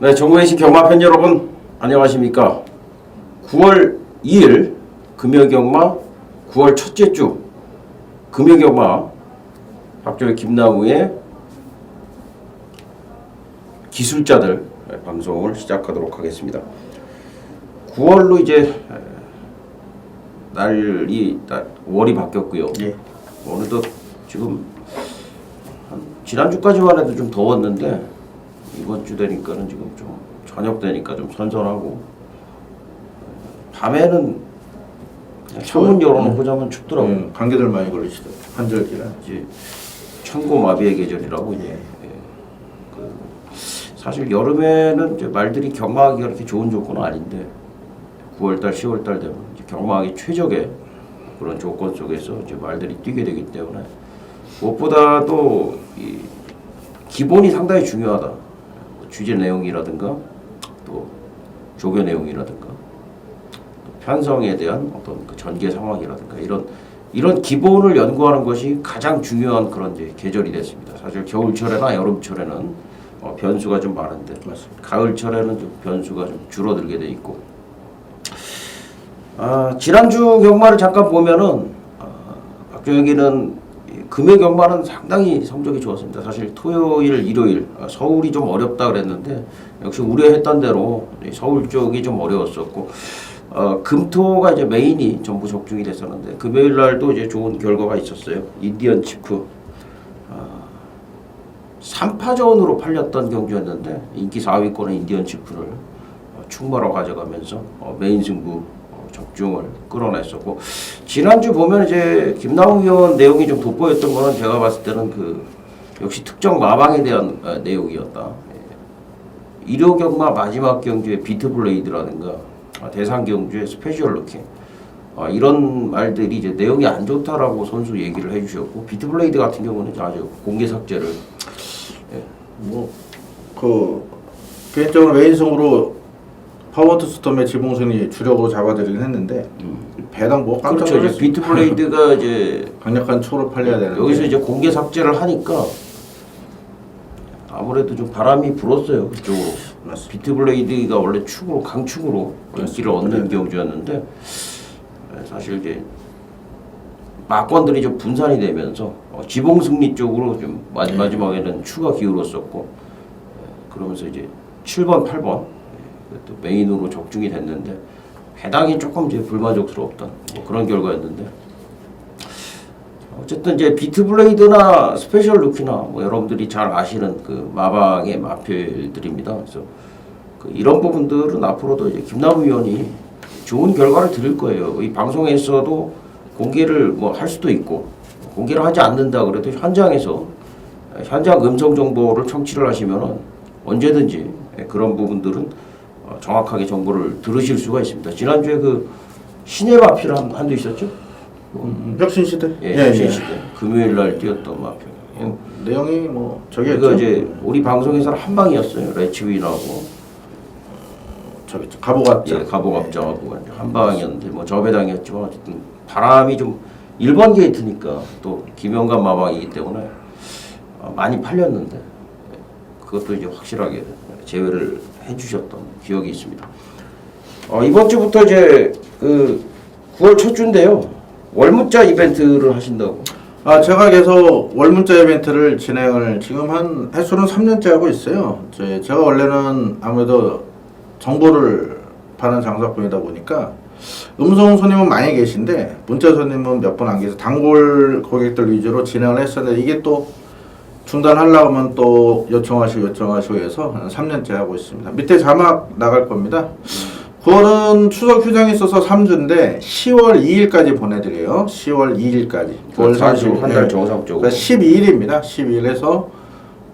네, 정부행시 경마팬 여러분 안녕하십니까? 9월 2일 금요경마 9월 첫째 주 금요경마 박종희 김나무의 기술자들 방송을 시작하도록 하겠습니다. 9월로 이제 월이 바뀌었고요. 예. 오늘도 지금 지난주까지만 해도 좀 더웠는데 이번 주 되니까는 지금 좀 저녁 되니까 좀 선선하고 밤에는 그냥 창문 열어놓고 자면 춥더라고요. 감기들 많이 걸리시더라고요. 환절기라. 이제 천고마비의 계절이라고 이제 사실 여름에는 이제 말들이 경마하기가 그렇게 좋은 조건은 아닌데 9월달, 10월달 되면 이제 경마하기 최적의 그런 조건 속에서 이제 말들이 뛰게 되기 때문에 무엇보다도 이 기본이 상당히 중요하다. 주제 내용이라든가 또 조교 내용이라든가 또 편성에 대한 어떤 그 전개 상황이라든가 이런 기본을 연구하는 것이 가장 중요한 그런 이제 계절이 됐습니다. 사실 겨울철이나 여름철에는 변수가 좀 많은데 맞습니다. 가을철에는 좀 변수가 좀 줄어들게 돼 있고 지난주 경마를 잠깐 보면은 박종혁이는 금요 경마는 상당히 성적이 좋았습니다. 사실 토요일, 일요일 서울이 좀 어렵다 그랬는데 역시 우려했던 대로 서울 쪽이 좀 어려웠었고 금토가 이제 메인이 전부 적중이 됐었는데 금요일 날도 이제 좋은 결과가 있었어요. 인디언 치프 3파전으로 팔렸던 경주였는데 인기 4위권의 인디언 치프를 충마로 가져가면서 메인 승부 적중을 끌어냈었고 지난주 보면 이제 김나무 위원 내용이 좀 돋보였던 거는 제가 봤을 때는 역시 특정 마방에 대한 내용이었다. 일요 경마 마지막 경주의 비트블레이드라든가 대상 경주의 스페셜 루킹 이런 말들이 이제 내용이 안 좋다라고 선수 얘기를 해주셨고 비트블레이드 같은 경우는 아주 공개 삭제를 개인적으로 메인성으로 파워투 스톰의 지봉순이 주력으로 잡아들이긴 했는데 배당 뭐 깜짝 그렇죠. 이제 비트블레이드가 이제 강력한 초를 팔려야 되는데 여기서 이제 공개 삭제를 하니까 아무래도 좀 바람이 불었어요 그쪽으로. 맞습니다. 비트블레이드가 원래 축으로 강축으로 인기를 얻는 경주였는데 사실 이제 막권들이 좀 분산이 되면서 지봉 승리 쪽으로 좀 마지막에는 추가 기울었었고 그러면서 이제 7번, 8번 또 메인으로 적중이 됐는데 배당이 조금 이제 불만족스러웠던 그런 결과였는데 어쨌든 이제 비트블레이드나 스페셜 루키나 여러분들이 잘 아시는 그 마방의 마필들입니다. 그래서 이런 부분들은 앞으로도 이제 김나무 위원이 좋은 결과를 드릴 거예요. 이 방송에서도 공개를 할 수도 있고 공개를 하지 않는다 그래도 현장에서 현장 음성 정보를 청취를 하시면은 언제든지 그런 부분들은 정확하게 정보를 들으실 수가 있습니다. 지난주에 그 신의 마필 한도 있었죠? 혁신시대? 예, 혁신시대. 금요일 날 뛰었던 마필. 내용이 저기였죠. 이거 이제 우리 방송에서는 한 방이었어요. 레치윈하고 저기 가보갑자. 예, 가보갑자하고 한 방이었는데 저배당이었지만 어쨌든 바람이 좀 1번 게이트니까 또 김영관 마방이기 때문에 많이 팔렸는데 그것도 이제 확실하게 제외를 해주셨던 기억이 있습니다. 이번 주부터 이제 9월 첫 주인데요. 월문자 이벤트를 하신다고. 제가 계속 월문자 이벤트를 진행을 지금 한 횟수는 3년째 하고 있어요. 제가 원래는 아무래도 정보를 파는 장사꾼이다 보니까 음성 손님은 많이 계신데 문자 손님은 몇 분 안 계셔서 단골 고객들 위주로 진행을 했었는데 이게 또 중단하려고 하면 또 요청하시고 해서 한 3년째 하고 있습니다. 밑에 자막 나갈 겁니다. 9월은 추석 휴장이 있어서 3주인데 10월 2일까지 보내드려요. 10월 2일까지. 9월 30일. 한달 정상적으로. 그러니까 12일입니다. 12일에서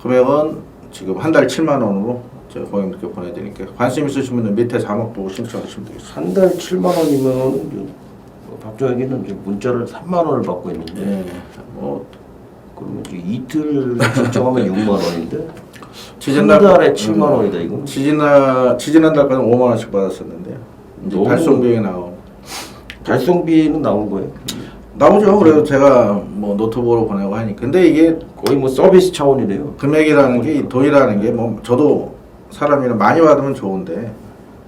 금액은 지금 한 달 7만 원으로 제가 고객님께 보내드릴게요. 관심 있으신 분은 밑에 자막 보고 신청하시면 되겠습니다. 한 달 7만 원이면 박종혁이는 이제 문자를 3만 원을 받고 있는데 그러면 이제 이틀 신청하면 6만 원인데 한 달에 7만 원이다 이건. 지지난달까지 5만 원씩 받았었는데요. 이제 발송 비용이 나오고. 발송비는 나온 거예요? 나오죠. 그래도 제가 노트북으로 보내고 하니. 근데 이게 거의 서비스 차원이네요. 금액이라는 게 돈이라는 게 저도 사람이나 많이 받으면 좋은데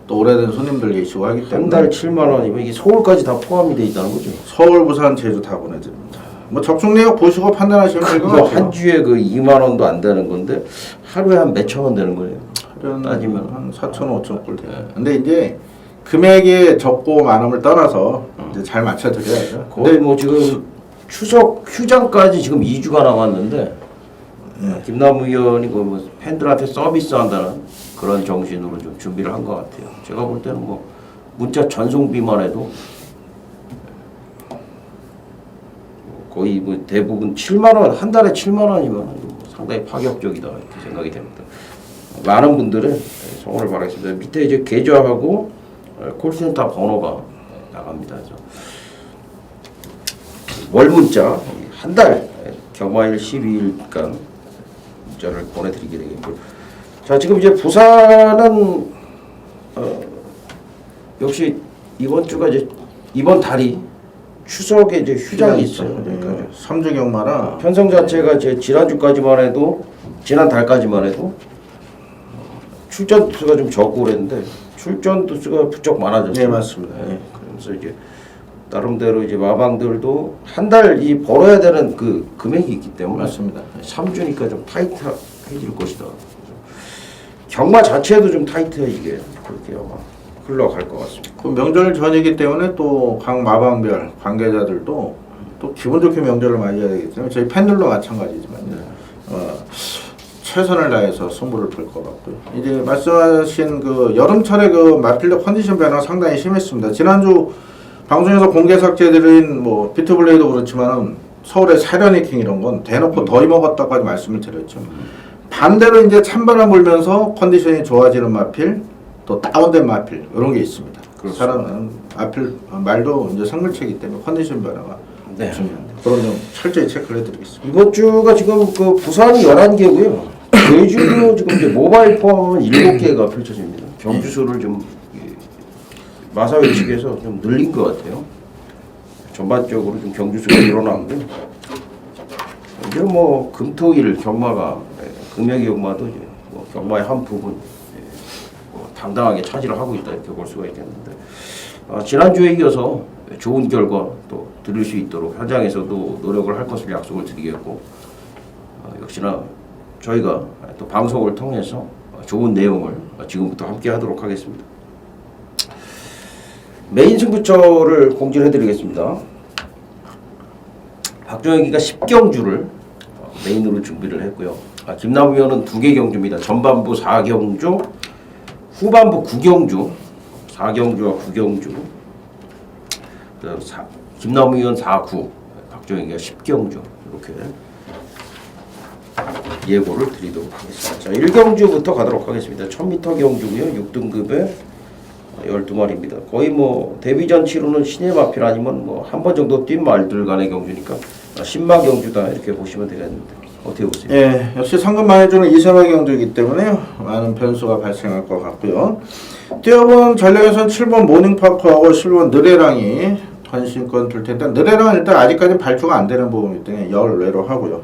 또 오래된 손님들 계시고 하기 한 때문에 달 7만 원이면 이게 서울까지 다 포함이 돼 있다는 거죠. 서울, 부산, 제주 다 보내드립니다. 뭐 접속 내역 보시고 판단하시면 될 것 그거 같아요. 한 주에 그 2만 원도 안 되는 건데 하루에 한 몇천 원 되는 거예요. 따지면. 한 4천, 5천 불 돼요. 근데 이제 금액이 적고 많음을 떠나서 이제 잘 맞춰드려야죠. 거의 뭐 지금 추석 휴장까지 지금 2주가 남았는데 김남우 의원이 그 뭐 팬들한테 서비스한다는 그런 정신으로 좀 준비를 한 것 같아요. 제가 볼 때는 뭐 문자 전송비만 해도 거의 뭐 대부분 7만 원, 한 달에 7만 원이면 상당히 파격적이다 이렇게 생각이 됩니다. 많은 분들의 성원을 바라겠습니다. 밑에 이제 계좌하고 콜센터 번호가 나갑니다. 그래서 월 문자 한 달 경마일 12일간 문자를 보내드리게 되겠고요. 자, 지금 이제 부산은 역시 이번 주가 이제 이번 달이 추석에 이제 휴장이 있어요. 그러니까 3주 경마라 편성 자체가 이제 지난주까지만 해도 지난 달까지만 해도 출전 두수가 좀 적고 그랬는데 출전 두수가 부쩍 많아졌어요. 네, 맞습니다. 예. 그러면서 이제 나름대로 이제 마방들도 한 달 이 벌어야 되는 그 금액이 있기 때문에 맞습니다. 3주니까 좀 타이트해질 것이다. 경마 자체도 좀 타이트해지게 그렇게 아마 흘러갈 것 같습니다. 그 명절 전이기 때문에 또 각 마방별 관계자들도 또 기분 좋게 명절을 맞이해야 되기 때문에 저희 팬들도 마찬가지지만요. 최선을 다해서 승부를 볼 것 같고요. 이제 말씀하신 그 여름철에 그 마필드 컨디션 변화가 상당히 심했습니다. 지난주 방송에서 공개 삭제드린 뭐 비트블레이도 그렇지만은 서울의 사려니킹 이런 건 대놓고 더위 먹었다까지 말씀을 드렸죠. 반대로 이제 찬바람 불면서 컨디션이 좋아지는 마필, 또 다운된 마필 이런 게 있습니다. 사람은 마필 말도 이제 생물체이기 때문에 컨디션 변화가 네. 중요합니다. 그런 점 철저히 체크를 해드리겠습니다. 이번 주가 지금 그 부산이 11개고요. 제주도 지금 이제 모바일 포함은 7개가 펼쳐집니다. 경주수를 좀 마사회 측에서 좀 늘린 것 같아요. 전반적으로 좀 경주수가 늘어나는데 이제 뭐 금토일 경마가 금요일 경마도 이제 뭐 경마의 한 부분 뭐 당당하게 차지를 하고 있다 이렇게 볼 수가 있겠는데 지난주에 이어서 좋은 결과 또 들을 수 있도록 현장에서도 노력을 할 것을 약속을 드리겠고 역시나 저희가 또 방송을 통해서 좋은 내용을 지금부터 함께 하도록 하겠습니다. 메인 승부처를 공지를 해드리겠습니다. 박종혁이가 10경주를 메인으로 준비를 했고요. 김남우 의원은 2개 경주입니다. 전반부 4경주, 후반부 9경주, 4경주와 9경주. 김남우 의원 4구, 박종혁이가 10경주 이렇게 예고를 드리도록 하겠습니다. 자, 1경주부터 가도록 하겠습니다. 1000m 경주고요. 6등급에 12마리입니다. 거의 뭐 데뷔전 치르는 신예 마필 아니면 뭐 한 번 정도 뛴 말들 간의 경주니까 신마 경주다 이렇게 보시면 되겠는데 어떻게 보세요? 예, 역시 상금 많이 주는 이세마 경주이기 때문에 많은 변수가 발생할 것 같고요. 뛰어본 전략에서는 7번 모닝파크하고 11번 느레랑이 관심권 둘 텐데 느레랑은 일단 아직까지 발주가 안 되는 부분이기 때문에 열외로 하고요.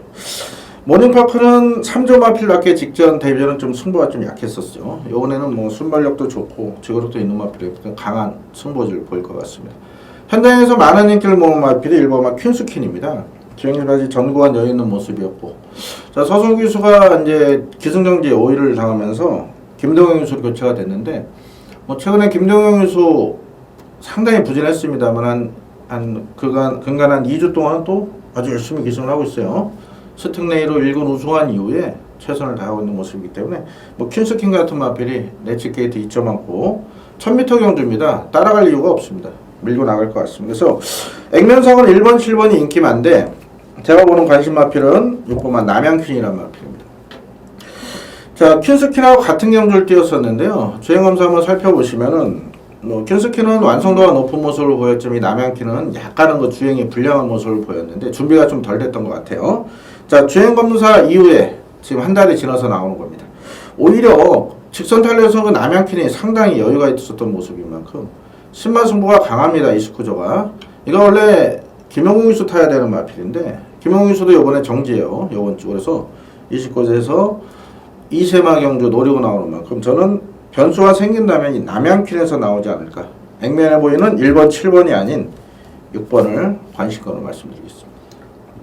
모닝파크는 3조 마필 낳기 직전 데뷔전은 좀 승부가 좀 약했었죠. 이번에는 뭐 순발력도 좋고 지그릇도 있는 마필이 강한 승부를 보일 것 같습니다. 현장에서 많은 인기를 모은 마필이 1번마 퀸스킨입니다. 기억력까지 전구한 여유 있는 모습이었고, 자 서승규 기수가 이제 기승전지에 5위를 당하면서 김동영 기수로 교체가 됐는데, 뭐 최근에 김동영 기수 상당히 부진했습니다만 근간 한 2주 동안 또 아주 열심히 기승을 하고 있어요. 스특레이로 1군 우승한 이후에 최선을 다하고 있는 모습이기 때문에 뭐 퀸스킨 같은 마필이 내치게이트 2점 많고 1000m 경주입니다. 따라갈 이유가 없습니다. 밀고 나갈 것 같습니다. 그래서 액면상은 1번, 7번이 인기 많은데 제가 보는 관심 마필은 6번만 남양퀸이라는 마필입니다. 자, 퀸스킨하고 같은 경주를 뛰었었는데요. 주행검사 한번 살펴보시면은 뭐 퀸스킨은 완성도가 높은 모습을 보였지만 남양퀸은 약간은 그 주행이 불량한 모습을 보였는데 준비가 좀 덜 됐던 것 같아요. 자, 주행검사 이후에 지금 한 달이 지나서 나오는 겁니다. 오히려 직선 탄력에서 그 남양퀸이 상당히 여유가 있었던 모습인 만큼 신마 승부가 강합니다. 이 스쿠저가. 이거 원래 김영웅 기수 타야 되는 마필인데 김영웅 기수도 이번에 정지해요. 이번 주. 그래서 29세에서 이세마 경주 노리고 나오는 만큼 저는 변수가 생긴다면 이 남양퀸에서 나오지 않을까. 액면에 보이는 1번, 7번이 아닌 6번을 관심권으로 말씀드리겠습니다.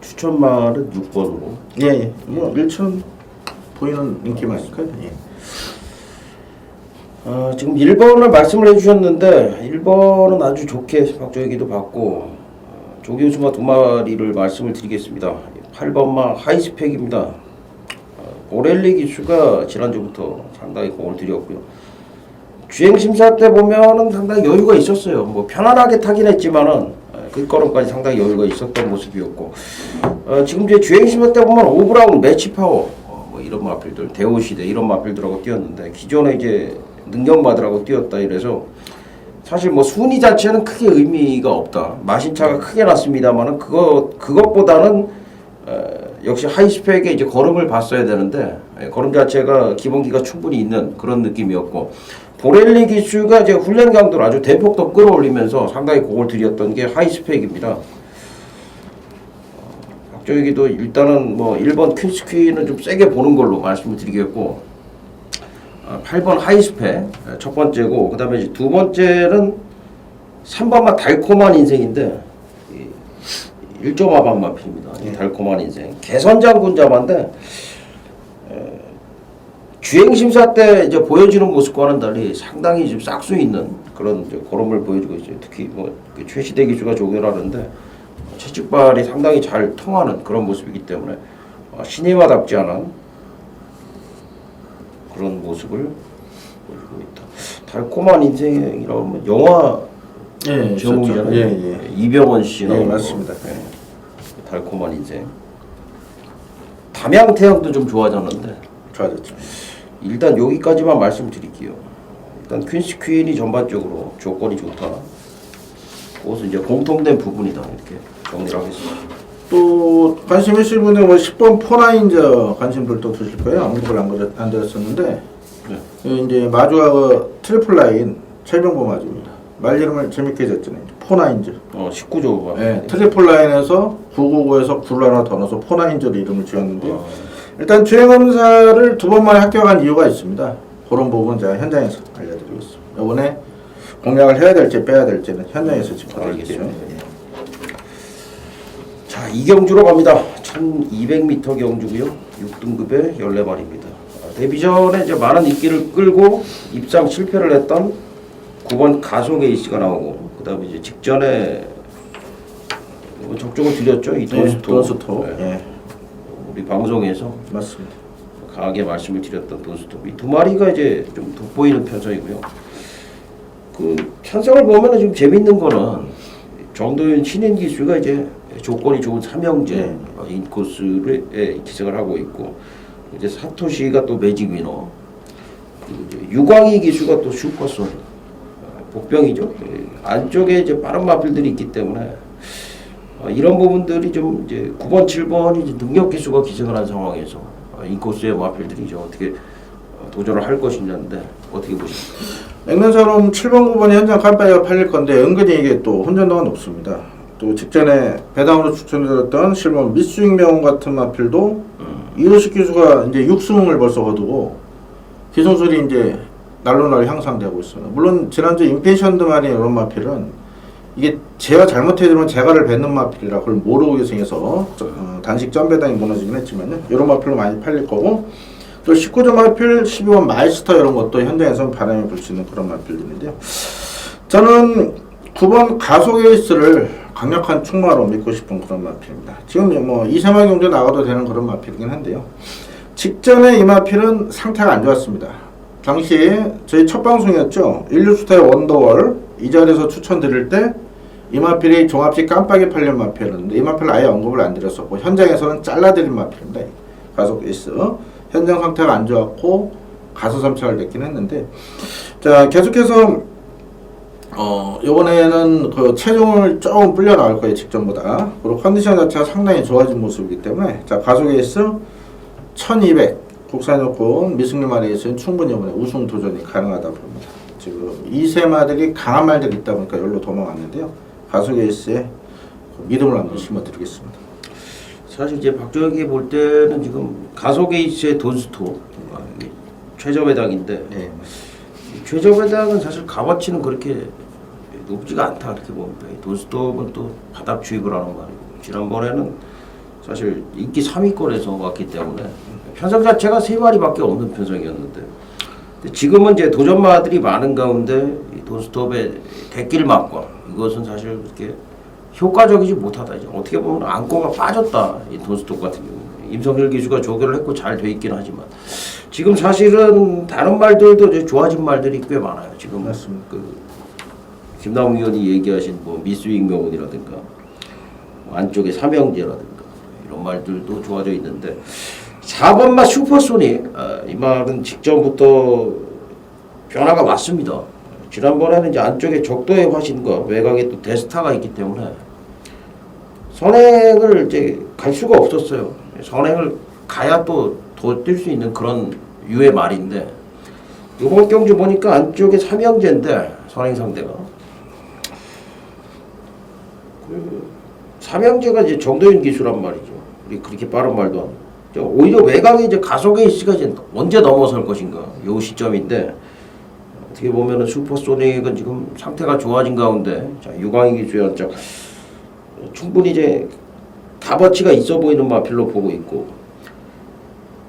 추천말은 6번으로. 예. 뭐 1천 보이는 인기만이니까요. 예. 지금 1번을 말씀을 해주셨는데 1번은 아주 좋게 박조에게도 받고 조교수마 2마리를 말씀을 드리겠습니다. 8번마 하이스펙입니다. 오렐리 기수가 지난주부터 상당히 공을 들였고요. 주행 심사 때 보면은 상당히 여유가 있었어요. 뭐 편안하게 타긴 했지만은 뒷걸음까지 상당히 여유가 있었던 모습이었고 지금 이제 주행 심사 때 보면 오브라운, 매치 파워 뭐 이런 마필들, 대오시대 이런 마필들하고 뛰었는데 기존에 이제 능력마들하고 뛰었다 이래서 사실 뭐 순위 자체는 크게 의미가 없다. 마신차가 크게 났습니다만은 그것보다는 역시 하이스펙에 이제 걸음을 봤어야 되는데 걸음 자체가 기본기가 충분히 있는 그런 느낌이었고 보렐리 기수가 이제 훈련 강도를 아주 대폭도 끌어올리면서 상당히 공을 들였던 게 하이스펙입니다. 박정희도 일단은 뭐 1번 퀸스퀴는 좀 세게 보는 걸로 말씀을 드리겠고 8번 하이스펙 첫 번째고 그 다음에 이제 두 번째는 3번만 달콤한 인생인데 1.5방 마필입니다. 달콤한 인생 개선장군 자만데 주행 심사 때 이제 보여지는 모습과는 달리 상당히 좀 싹수 있는 그런 이제 걸음을 보여주고 있어요. 특히 뭐 최시대 기수가 조결하는데 채찍발이 상당히 잘 통하는 그런 모습이기 때문에 신예와답지 않은 그런 모습을 보여주고 있다. 달콤한 인생이라고 하면 영화 제목이잖아요. 예. 이병헌 씨 나오는 맞습니다. 달콤한 인생. 담양태양도 좀 좋아졌는데 좋아졌죠. 일단 여기까지만 말씀드릴게요. 일단 퀸스 퀸이 전반적으로 조건이 좋다. 그것은 이제 공통된 부분이다 이렇게 정리를 하겠습니다. 또 관심 있으신 분들 뭐 10번 포나인저 관심들도 두실 거예요. 언급을 안 드렸었는데 이제 마주가 그 트리플 라인 최병보 마주입니다. 말 이름을 재밌게 졌잖아요. 포나인저. 19조. 네, 트리플 라인에서 999에서 9를 하나 더 넣어서 포나인저로 이름을 지었는데요. 일단 주행검사를 2번만에 합격한 이유가 있습니다. 그런 부분 제가 현장에서 알려드리겠습니다. 이번에 공략을 해야 될지 빼야 될지는 현장에서 짚어드리겠습니다. 자, 이 경주로 갑니다. 1200m 경주고요. 6등급의 14마리입니다. 데뷔 전에 이제 많은 인기를 끌고 입상 실패를 했던 9번 가속 에이스가 나오고 그다음에 이제 직전에 적중을 드렸죠. 이 돈스톱. 예. 우리 방송에서 맞습니다. 강하게 말씀을 드렸던 돈스톱. 이 2마리가 이제 좀 돋보이는 편성이고요. 그 편성을 보면은 좀 재밌는 거는 정도현 신인 기수가 이제 조건이 좋은 삼형제 인코스를 기생을 하고 있고 이제 사토시가 또 매직 위너 그리고 이제 유광희 기수가 또 슈퍼소닉 복병이죠. 안쪽에 이제 빠른 마필들이 있기 때문에 이런 부분들이 좀 이제 9번, 7번이 이제 능력 기수가 기생을 한 상황에서 인코스의 마필들이 이제 어떻게 도전을 할 것이냐인데 어떻게 보십니까? 액면처럼 7번, 9번이 현장 칼바이가 팔릴 건데 은근히 이게 또 혼전도가 높습니다. 또 직전에 배당으로 추천드렸던 7번 미스윙 명원 같은 마필도 이호식 기수가 이제 6승을 벌써 거두고 기선술이 이제 날로 날 향상되고 있습니다. 물론 지난주 임페이션드 마린 이런 마필은 이게 제가 잘못해주면 제가를 뱉는 마필이라 그걸 모르고 계승해서 단식 점배당이 무너지긴 했지만요. 이런 마필로 많이 팔릴 거고 또 19점 마필, 12번 마이스터 이런 것도 현장에서 바람이 불 수 있는 그런 마필들인데요. 저는 9번 가속 에이스를 강력한 충마로 믿고 싶은 그런 마필입니다. 지금 뭐 이세마 경주 나가도 되는 그런 마필이긴 한데요. 직전에 이 마필은 상태가 안 좋았습니다. 당시에 저희 첫 방송이었죠. 인류스타의 원더월 이 자리에서 추천드릴 때 이 마필이 종합식 깜빡이 팔린 마필이었는데 이 마필을 아예 언급을 안 드렸었고 현장에서는 잘라드린 마필입니다. 가속 에이스 현장 상태가 안 좋았고 가서 삼착을 냈긴 했는데 자 계속해서 이번에는 그 체중을 조금 불려 나올 거예요. 직전보다. 그리고 컨디션 자체가 상당히 좋아진 모습이기 때문에 자 가속 에이스 1200 국산 요건 미승률 마리에서는 충분히 이번에 우승 도전이 가능하다 봅니다. 지금 2세마들이 강한 말들이 있다 보니까 여기로 도망왔는데요. 가속 에이스에 믿음을 한번 심어드리겠습니다. 사실 이제 박정혁이 볼 때는 지금 가소게이츠의 돈스토 이게 최저 배당인데 예. 최저 배당은 사실 값어치는 그렇게 높지가 않다 이렇게 봅니다. 이 돈스톱은 또 바닥 주입을 하는 말이고 지난번에는 사실 인기 3위권에서 왔기 때문에 편성 자체가 3마리밖에 없는 편성이었는데 지금은 이제 도전마들이 많은 가운데 이 돈스톱의 대길맛과 이것은 사실 그렇게 효과적이지 못하다. 이제 어떻게 보면 안고가 빠졌다. 이 돈스톱 같은 경우 임성일 기수가 조결을 했고 잘 돼 있긴 하지만 지금 사실은 다른 말들도 이제 좋아진 말들이 꽤 많아요. 지금 맞습니다. 그 김남우 의원이 얘기하신 뭐 미스윙 명운이라든가 안쪽에 삼형제라든가 이런 말들도 좋아져 있는데 4번마 슈퍼소닉 이 말은 직전부터 변화가 왔습니다. 지난번에는 이제 안쪽에 적도의 화신과 외곽에 또 데스타가 있기 때문에 선행을 이제 갈 수가 없었어요. 선행을 가야 또 더 뛸 수 있는 그런 유의 말인데 이번 경주 보니까 안쪽에 삼형제인데 선행 상대가 그 삼형제가 이제 정도윤 기수란 말이죠. 우리 그렇게 빠른 말도 안. 오히려 외곽에 이제 가소게이츠가 이제 언제 넘어설 것인가 요 시점인데 어떻게 보면은 슈퍼소닉은 지금 상태가 좋아진 가운데 자 유광희 기수의 한짝 충분히 이제 값어치가 있어 보이는 마필로 보고 있고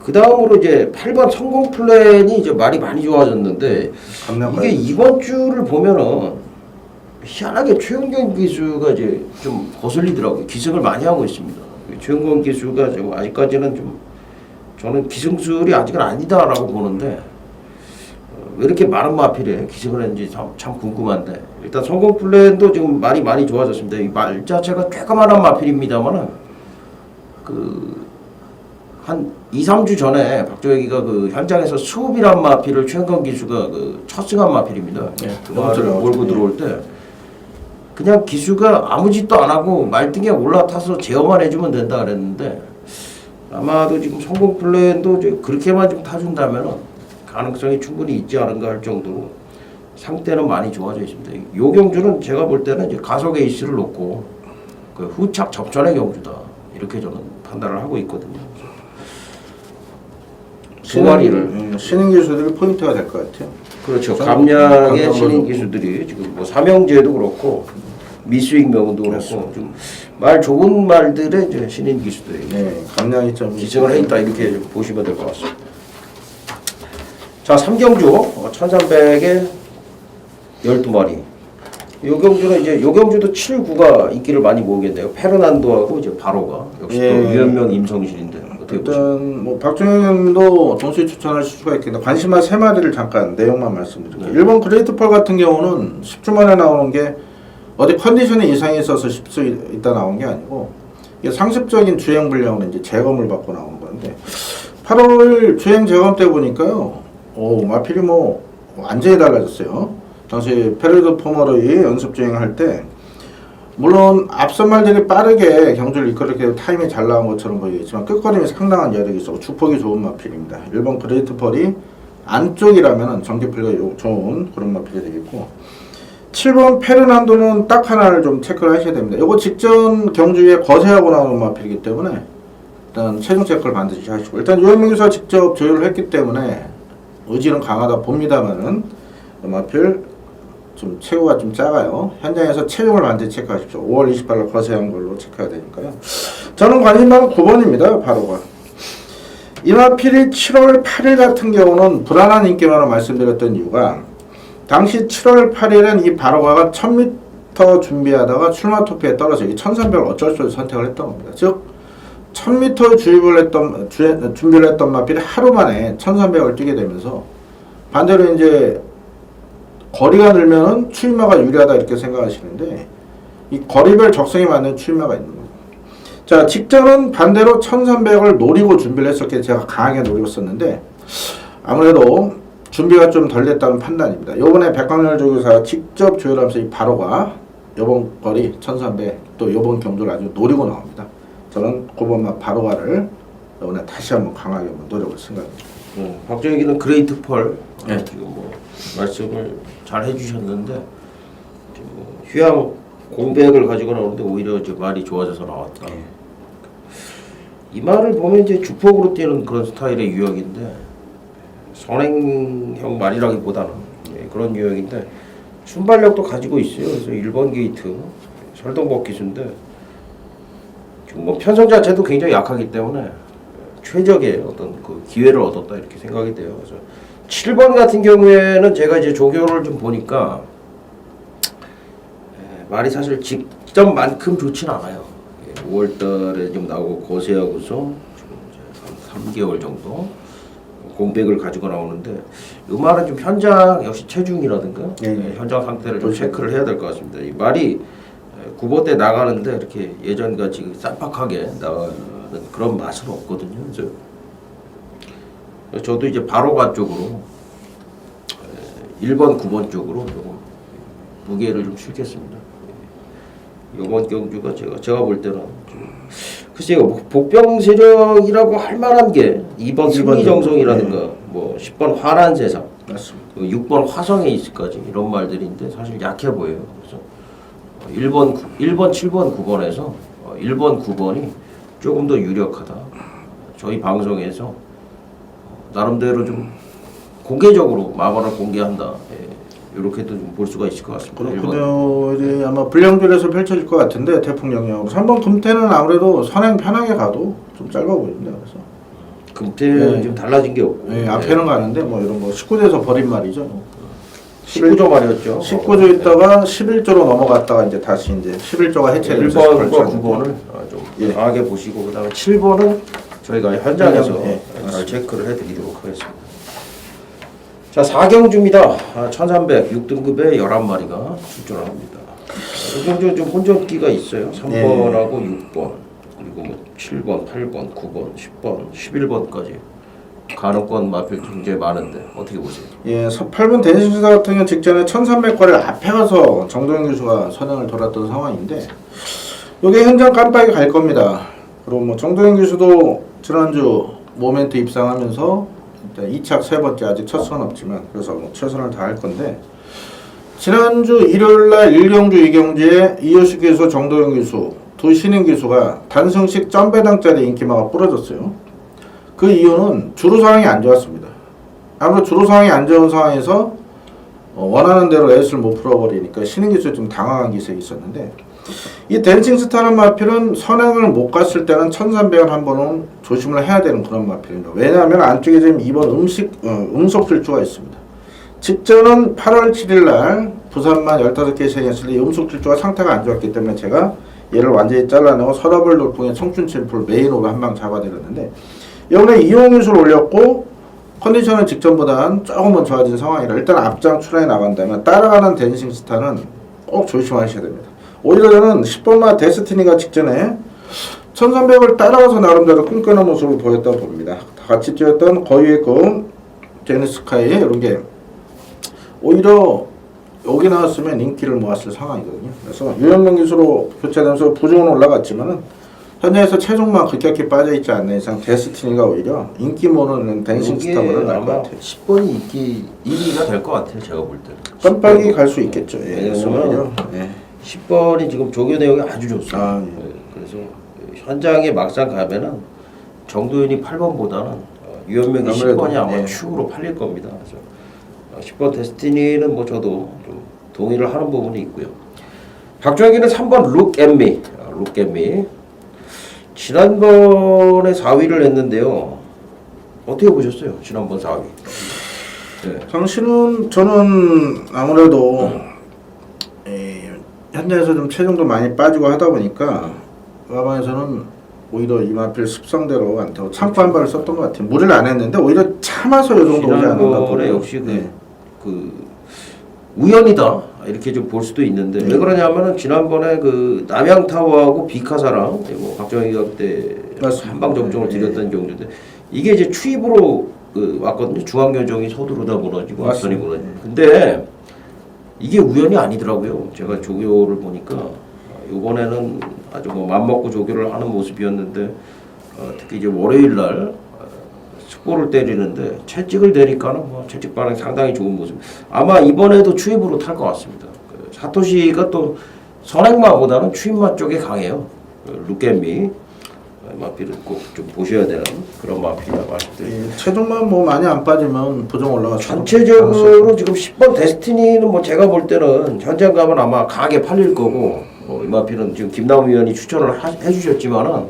그 다음으로 이제 8번 성공 플랜이 이제 말이 많이 좋아졌는데 이게 이번 주를 보면은 희한하게 최은경 기수가 이제 좀 거슬리더라고요. 기승을 많이 하고 있습니다. 최은경 기수가 지금 아직까지는 좀 저는 기승술이 아직은 아니다라고 보는데 왜 이렇게 많은 마필에 기승을 했는지 참 궁금한데 일단 성공 플랜도 지금 말이 많이 좋아졌습니다. 이 말 자체가 조그만한 마필입니다만은 한 2, 3주 전에 박정혁이가 그 현장에서 수업이란 마필을 최은경 기수가 그 첫승한 마필입니다. 예, 그 말을 몰고 들어올 때 그냥 기수가 아무 짓도 안 하고 말등에 올라타서 제어만 해주면 된다 그랬는데 아마도 지금 성공 플랜도 그렇게만 좀 타준다면 가능성이 충분히 있지 않은가 할 정도로 상태는 많이 좋아져 있습니다. 요 경주는 제가 볼 때는 이제 가소게이츠를 놓고 그 후착 접전의 경주다 이렇게 저는 판단을 하고 있거든요. 신인 기수들이 포인트가 될 것 같아요. 그렇죠. 감량의 신인 기수들이 지금 뭐 삼형제도 그렇고 미스윙 명운도 그렇고 좀 말 좋은 말들의 이제 신인 기수들이 네, 감량이 좀 기승을 해 있다 이렇게 보시면 될 것 같습니다. 자, 3경주 1300에 12마리. 요 경주는 이제 요 경주도 7구가 인기를 많이 모으겠네요. 페르난도하고 이제 바로가 역시 또 유현명 임성실인데 어떻게 보십니까? 일단 뭐 박정현님도 동시 추천하실 수가 있겠는데 관심한 3마리를 잠깐 내용만 말씀드릴게요. 일본 그레이트펄 같은 경우는 10주 만에 나오는 게 어디 컨디션이 이상이 있어서 10주 있다 나온 게 아니고 이게 상습적인 주행 불량으로 이제 재검을 받고 나오는 건데 8월 주행 재검 때 보니까요. 마필이 뭐 완전히 달라졌어요. 당시 페르드 포머로이 연습 주행할 때 물론 앞선 말들이 빠르게 경주를 이끌게 타임이 잘 나온 것처럼 보이겠지만 끝걸음이 상당한 여력이 있었고 주폭이 좋은 마필입니다. 일본 그레이트펄이 안쪽이라면 전기풀기가 좋은 그런 마필이 되겠고 7번 페르난도는 딱 하나를 좀 체크를 하셔야 됩니다. 이거 직전 경주에 거세하고 나오는 마필이기 때문에 일단 체중 체크를 반드시 하시고 일단 유현명 기수가 직접 조율을 했기 때문에 의지는 강하다 봅니다만은 마필 좀 체구가 좀 작아요. 현장에서 체중을 반드시 체크하십시오. 5월 28일 거세한 걸로 체크해야 되니까요. 저는 관심받은 9번입니다. 바로가. 이 마필이 7월 8일 같은 경우는 불안한 인기만을 말씀드렸던 이유가 당시 7월 8일은 이 바로가가 1000m 준비하다가 출마 투표에 떨어져 1300을 어쩔 수 없이 선택을 했던 겁니다. 즉 1000m 준비를 했던 마필이 하루 만에 1300을 뛰게 되면서 반대로 이제 거리가 늘면은 추임마가 유리하다 이렇게 생각하시는데 이 거리별 적성에 맞는 추임마가 있는 거예요. 자, 직전은 반대로 1300을 노리고 준비를 했었기에 제가 강하게 노리고 썼는데 아무래도 준비가 좀 덜 됐다는 판단입니다. 요번에 백광열 조교사가 직접 조율하면서 이 바로가 요번 거리 1300 또 요번 경주를 아주 노리고 나옵니다. 저는 9번만 바로가를 이번에 다시 한번 강하게 한번 노려볼 생각입니다. 박정혁이는 그레이트 펄 지금 뭐 말씀을 잘 해주셨는데 뭐 휴양 공백을 가지고 나오는데 오히려 이제 말이 좋아져서 나왔다. 이 말을 보면 이제 주폭으로 뛰는 그런 스타일의 유형인데 선행형 말이라기보다는 그런 유형인데 순발력도 가지고 있어요. 그래서 1번 게이트 설동복 기수인데 지금 뭐 편성 자체도 굉장히 약하기 때문에 최적의 어떤 그 기회를 얻었다 이렇게 생각이 돼요. 그래서 7번 같은 경우에는 제가 이제 조교를 좀 보니까 말이 사실 직전만큼 좋진 않아요. 5월달에 좀 나오고 거세하고서 지금 이제 한 3개월 정도 공백을 가지고 나오는데 이 말은 좀 현장 역시 체중이라든가 현장 상태를 좀 체크를 해야 될 것 같습니다. 이 말이 9번 때 나가는데 이렇게 예전같이 쌈박하게 나가는 그런 맛은 없거든요. 그래서 저도 이제 바로가 쪽으로 1번, 9번 쪽으로 조금 무게를 좀 실겠습니다. 이번 경주가 제가 볼 때는 좀 글쎄요, 복병 세력이라고 할 만한 게 2번 승리정성이라든가 뭐 10번 화란세상, 맞습니다. 6번 화성에 있을까지 이런 말들인데 사실 약해 보여요. 그래서 1번, 7번, 9번에서 1번, 9번이 조금 더 유력하다. 저희 방송에서 나름대로 좀 공개적으로 마발을 공개한다. 이렇게도 좀 볼 수가 있을 것 같습니다. 그렇군요. 이제 아마 불량줄에서 펼쳐질 것 같은데 태풍 영향으로 3번 금태는 아무래도 선행 편하게 가도 좀 짧아 보입니다. 그래서 금태는 지금 달라진 게 없고 앞에는 가는데 뭐 이런 거 19조에서 버린 말이죠. 19조 말이었죠. 19조 있다가 11조로 넘어갔다가 이제 다시 이제 11조가 해체되면서 1번과 9번을 좀 강하게 보시고 그다음에 7번은 저희가 현장에서 잘 체크를 해드리도록 하겠습니다. 자, 4경주입니다. 1300 6등급에 11마리가 출전을 합니다. 이 경주 좀 혼전기가 있어요. 3번하고 6번 그리고 뭐 7번, 8번, 9번, 10번, 11번까지 가능권 마필 굉장히 많은데 어떻게 보세요? 8번 대신시사 같은 경우 직전에 1300과를 앞에 가서 정동영 교수가 선행을 돌았던 상황인데 이게 현장 깜빡이 갈 겁니다. 그리고 뭐 정동영 교수도 지난주 모멘트 입상하면서 2착 세 번째 아직 첫 선 없지만 그래서 뭐 최선을 다할 건데 지난주 일요일날 1경주 2경주에 이효식 교수, 정도영 교수 두 신인 교수가 단승식 점배당짜리 인기마가 부러졌어요. 그 이유는 주로 상황이 안 좋았습니다. 아무래도 주로 상황이 안 좋은 상황에서 원하는 대로 레이스를 못 풀어버리니까 신인 교수가 좀 당황한 기색이 있었는데 이 댄싱스타는 마필은 선행을 못 갔을 때는 1300원 한 번은 조심을 해야 되는 그런 마필입니다. 왜냐하면 안쪽에 지금 2번 음속 질주가 있습니다. 직전은 8월 7일날 부산만 15개 시행했을 때 음속 질주가 상태가 안 좋았기 때문에 제가 얘를 완전히 잘라내고 서러블 돌풍의 청춘 챔프를 메인으로 한 방 잡아드렸는데 이번에 이용유수를 올렸고 컨디션은 직전보다는 조금은 좋아진 상황이라 일단 앞장 출하에 나간다면 따라가는 댄싱스타는 꼭 조심하셔야 됩니다. 오히려 저는 10번마 데스티니가 직전에 1300을 따라가서 나름대로 끈끈한 모습을 보였다고 봅니다. 같이 뛰었던 거위의급 제니스카이 이런 게 오히려 여기 나왔으면 인기를 모았을 상황이거든요. 그래서 유현명 기수로 교체되면서 부중은 올라갔지만은 현장에서 체중만 급격히 빠져있지 않는 이상 데스티니가 오히려 인기 모는 댄싱스타보다 나을 것 같아요. 10번이 인기 1위가 될 것 같아요. 제가 볼 때는. 깜빡이 갈 수 있겠죠. 왜냐면 10번이 지금 조교 내용이 아주 좋습니다. 그래서 현장에 막상 가면은 정도현이 8번보다는 유현명이 10번이 아마 축으로 팔릴 겁니다. 그래서 10번 데스티니는 뭐 저도 좀 동의를 하는 부분이 있고요. 박종혁이는 3번 룩앤미 지난번에 4위를 했는데요. 어떻게 보셨어요? 지난번 4위. 당신은 저는 아무래도 현장에서 좀 체중도 많이 빠지고 하다 보니까 마방에서는 오히려 이마필 습성대로 안 타고 참고 한 발을 썼던 것 같아요. 무리를 안 했는데 오히려 참아서 이 정도 오지 않았나 보네. 역시 그 우연이다 이렇게 좀 볼 수도 있는데 왜 그러냐면은 지난번에 그 남양타워하고 비카사랑 뭐 박정희가 그때 한방 접종을 드렸던 경주인데 이게 이제 추입으로 왔거든요. 중앙교정이 서두르다 무너지고 앞선이 무너지고. 근데 이게 우연이 아니더라고요. 제가 조교를 보니까 이번에는 아주 뭐 맘먹고 조교를 하는 모습이었는데 특히 이제 월요일 날 숙보를 때리는데 채찍을 대니까는 뭐 채찍 반응 상당히 좋은 모습. 아마 이번에도 추입으로 탈 것 같습니다. 사토시가 또 선행마보다는 추입마 쪽에 강해요. 룩앤미 마필은 꼭 좀 보셔야 되는 그런 마필이라 말씀드립니다. 예, 체중만 뭐 많이 안 빠지면 부정 올라가죠. 전체적으로 지금 10번 데스티니는 뭐 제가 볼 때는 현장 가면 아마 강하게 팔릴 거고 이 마필은 지금 김남우 위원이 추천을 해주셨지만은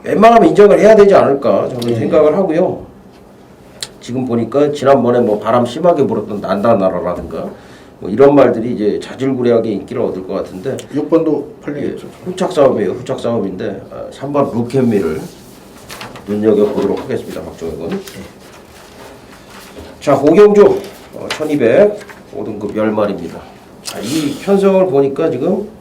웬만하면 인정을 해야 되지 않을까 저는 생각을 하고요. 지금 보니까 지난번에 뭐 바람 심하게 불었던 난다나라라든가 뭐 이런 말들이 이제 자질구레하게 인기를 얻을 것 같은데 6번도 팔리겠죠. 후착 싸움이에요. 후착 싸움인데 3번 루캔미를 눈여겨보도록 하겠습니다. 박정혁은. 자, 호경주 1200 5등급 10마리입니다. 자, 이 편성을 보니까 지금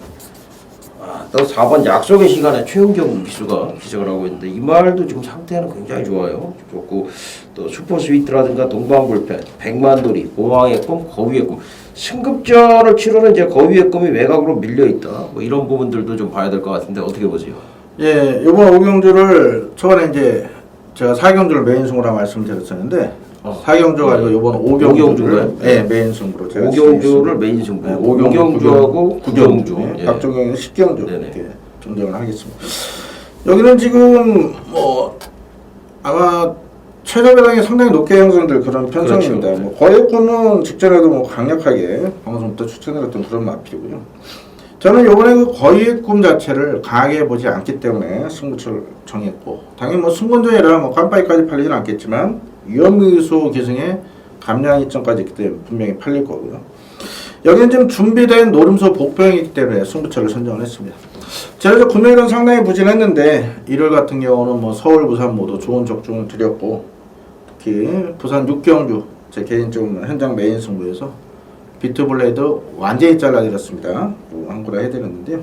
또 4번 약속의 시간에 최은경 기수가 기색을 하고 있는데 이 말도 지금 상태는 굉장히 좋아요. 좋고 또 슈퍼 스위트라든가 동방불펜, 백만돌이, 봉황의 꿈, 거위의 꿈 승급전을 치르는 이제 거위의 꿈이 외곽으로 밀려 있다. 뭐 이런 부분들도 좀 봐야 될 것 같은데 어떻게 보세요? 예, 이번 오경주를 초반에 이제 제가 4경주를 메인 승부라 말씀드렸었는데 4경주가 아니고 이번 5경주를 예, 메인 승부로 제가 5경주를 메인 승부. 5경주하고 9경주. 예. 박종경은 10경주 네네. 이렇게 존경을 하겠습니다. 여기는 지금 뭐 아마 최저 배당이 상당히 높게 형성될 그런 편성입니다. 그렇죠. 뭐 거액권은 직전에도 뭐 강력하게 방송부터 추천드렸던 그런 마필이고요. 저는 이번에 그 거의의 꿈 자체를 강하게 보지 않기 때문에 승부처를 정했고 당연히 뭐 승권전이라 뭐 깜빡이까지 팔리진 않겠지만 위험의소 기승에 감량 이점까지 있기 때문에 분명히 팔릴 거고요. 여기는 지금 준비된 노름소 복병이기 때문에 승부처를 선정을 했습니다. 제가 구매율은 상당히 부진했는데 일요일 같은 경우는 뭐 서울, 부산 모두 좋은 적중을 드렸고 특히 부산 6경주 제 개인적으로 현장 메인 승부에서 비트블레이드 완전히 잘라드렸습니다. 한구라 해드렸는데요.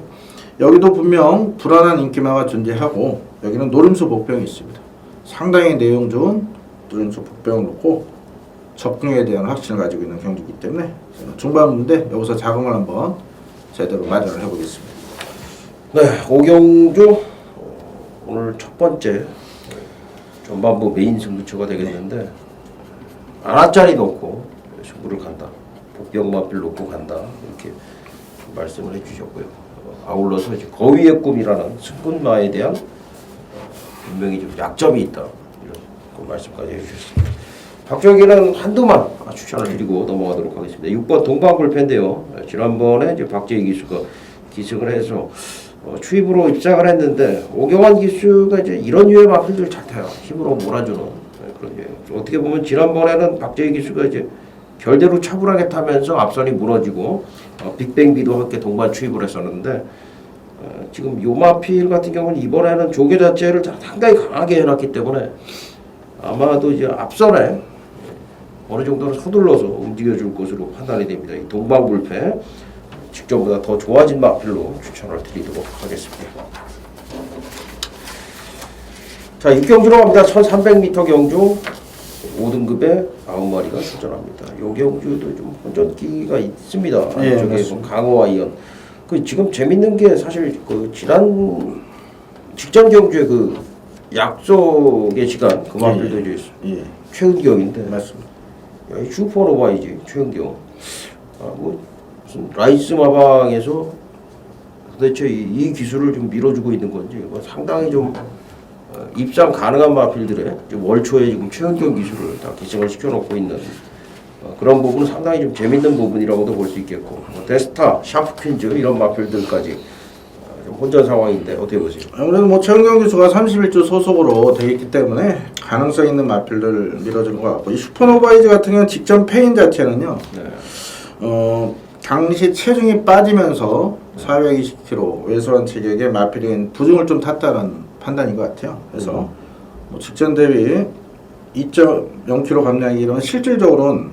여기도 분명 불안한 인기마가 존재하고 여기는 노름수 복병이 있습니다. 상당히 내용 좋은 노름수 복병을 놓고 적중에 대한 확신을 가지고 있는 경기이기 때문에 중반부인데 여기서 자금을 한번 제대로 마련을 해보겠습니다. 네, 오경주 오늘 첫 번째 전반부 메인 승부처가 되겠는데 안아짜리 놓고 승부를 간다. 복병마필 놓고 간다. 이렇게 말씀을 해주셨고요. 아울러서 이제 거위의 꿈이라는 승분마에 대한 분명히 좀 약점이 있다. 이런 그 말씀까지 해주셨습니다. 박정희는 한두만 추천을 드리고 넘어가도록 하겠습니다. 6번 동방불펜인데요. 지난번에 이제 박재희 기수가 기승을 해서 추입으로 입장을 했는데 오경환 기수가 이제 이런 유의 마필들 잘 타요. 힘으로 몰아주는 그런 유의. 어떻게 보면 지난번에는 박재희 기수가 이제 결대로 차분하게 타면서 앞선이 무너지고 빅뱅비도 함께 동반 추입을 했었는데 지금 요 마필 같은 경우는 이번에는 조교 자체를 상당히 강하게 해놨기 때문에 아마도 이제 앞선에 어느 정도는 서둘러서 움직여줄 것으로 판단이 됩니다. 이 동방불패 직전보다 더 좋아진 마필로 추천을 드리도록 하겠습니다. 자, 6경주로 갑니다. 1300m 경주 5등급에 9마리가 출전합니다. 요 경주도 좀 혼전기가 있습니다. 예, 안쪽에 뭐 강호와 이연. 그 지금 재밌는 게 사실 그 지난 직전 경주에 그 약속의 시간 그 마필도 이제 최은경인데 맞습니다. 야, 이 슈퍼노바이지 최은경. 뭐 무슨 라이스 마방에서 도대체 이 기술을 좀 밀어주고 있는 건지 뭐 상당히 좀 입상 가능한 마필들의 월초에 지금 최은경 기술을 다 기승을 시켜놓고 있는 그런 부분은 상당히 좀 재밌는 부분이라고도 볼 수 있겠고 데스타, 샤프퀸즈 이런 마필들까지 좀 혼전 상황인데 어떻게 보세요? 아무래도 뭐 최은경 기수가 31주 소속으로 되어 있기 때문에 가능성 있는 마필들을 밀어주는 것 같고 이 슈퍼노바이즈 같은 경우는 직전 페인 자체는요. 네. 당시 체중이 빠지면서 420kg 외소한 체격의 마필인 부중을 좀 탔다는 판단인 것 같아요. 그래서 뭐 직전 대비 2.0kg 감량이 이러면 실질적으로는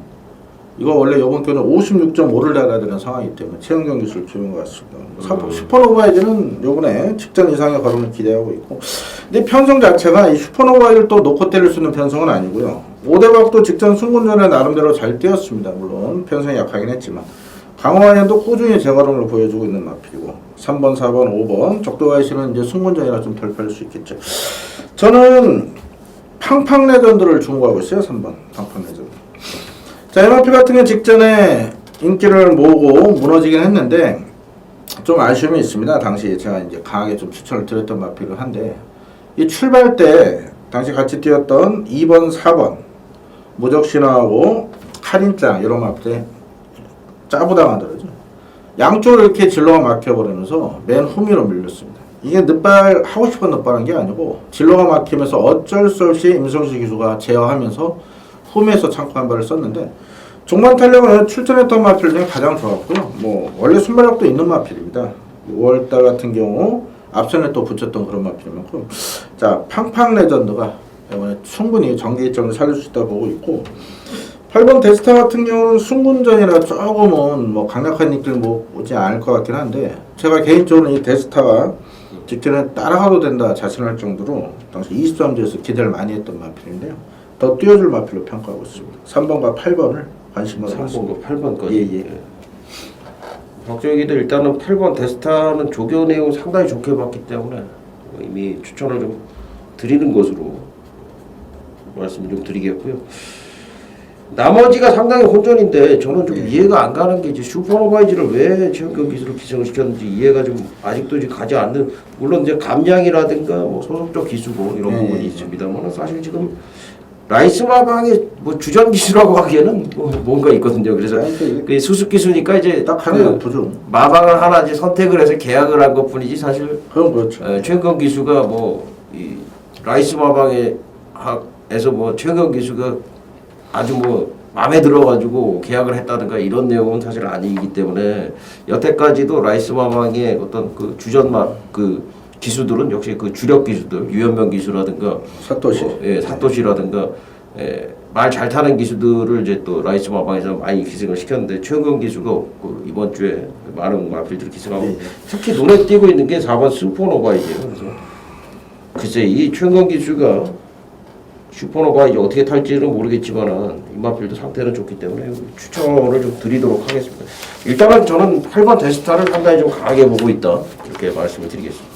이거 원래 이번 교는 56.5를 달아드는 상황이기 때문에 최은경 기술을 키운 것 같습니다. 슈퍼노바이즈는 요번에 직전 이상의 걸음을 기대하고 있고 근데 편성 자체가 이 슈퍼노바이즈를 또 놓고 때릴 수 있는 편성은 아니고요. 5대박도 직전 승군전에 나름대로 잘 뛰었습니다. 물론 편성이 약하긴 했지만 강호환도 꾸준히 제걸음을 보여주고 있는 마필이고 3번, 4번, 5번 적도가이시는 이제 승군전이라 좀 덜 팔릴 수 있겠죠. 저는 팡팡 레전드를 주목하고 있어요. 3번 팡팡 레전드. 자, 이 마필 같은 경우 직전에 인기를 모으고 무너지긴 했는데 좀 아쉬움이 있습니다. 당시 제가 이제 강하게 좀 추천을 드렸던 마필이긴 한데 이 출발 때 당시 같이 뛰었던 2번, 4번 무적신화하고 카린짱 이런 마필에 짜부당하더라고요. 양쪽으로 이렇게 진로가 막혀버리면서 맨 후미로 밀렸습니다. 이게 늑발 하고 싶은 늑발한 게 아니고 진로가 막히면서 어쩔 수 없이 임성식 기수가 제어하면서 후미에서 창고 한 발을 썼는데 종반 탄력은 출전했던 마필 중에 가장 좋았고요. 뭐 원래 순발력도 있는 마필입니다. 5월달 같은 경우 앞선에 또 붙였던 그런 마필이만큼 자 팡팡 레전드가 이번에 충분히 전개점을 살릴 수 있다고 보고 있고 8번 데스타 같은 경우는 순군전이라 조금은 뭐 강력한 느낌을 뭐 오지 않을 것 같긴 한데 제가 개인적으로 이 데스타가 직전에 따라가도 된다 자신할 정도로 당시 23조에서 기대를 많이 했던 마필인데요. 더 뛰어줄 마필로 평가하고 있습니다. 3번과 8번을 관심으로 3번과 8번까지. 예. 박정희도 일단은 8번 데스타는 조교 내용 상당히 좋게 봤기 때문에 이미 추천을 좀 드리는 것으로 말씀을 좀 드리겠고요. 나머지가 상당히 혼전인데 저는 좀 이해가 안 가는 게 이제 슈퍼노바이즈를 왜 체육경 기술을 기성을 시켰는지 이해가 좀 아직도 지금 가지 않는, 물론 이제 감량이라든가 뭐 소속적 기수고 이런 부분이 있습니다만 사실 지금 라이스 마방의 뭐 주전 기수라고 하기에는 뭐 뭔가 있거든요. 그래서 그 수습 기수니까 이제 딱 하나 보죠. 마방을 하나 이제 선택을 해서 계약을 한 것뿐이지 사실 그럼 그렇죠. 최은경 기수가 뭐 이 라이스 마방에서 뭐 최은경 기수가 아주 뭐 마음에 들어가지고 계약을 했다든가 이런 내용은 사실 아니기 때문에 여태까지도 라이스 마방의 어떤 그 주전마 그 기수들은 역시 그 주력 기수들 유연명 기수라든가 사토시 사토시라든가 말 잘 타는 기수들을 이제 또 라이스 마방에서 많이 기승을 시켰는데 최은경 기수가 그 이번 주에 많은 마필들을 기승하고 특히 눈에 띄고 있는 게 4번 슈퍼노바이즈예요. 그래서 글쎄 이 최은경 기수가 슈퍼노바 이제 어떻게 탈지는 모르겠지만은 임마필도 상태는 좋기 때문에 추천을 좀 드리도록 하겠습니다. 일단은 저는 8번 데스타를 상당히 좀 강하게 보고 있다 이렇게 말씀을 드리겠습니다.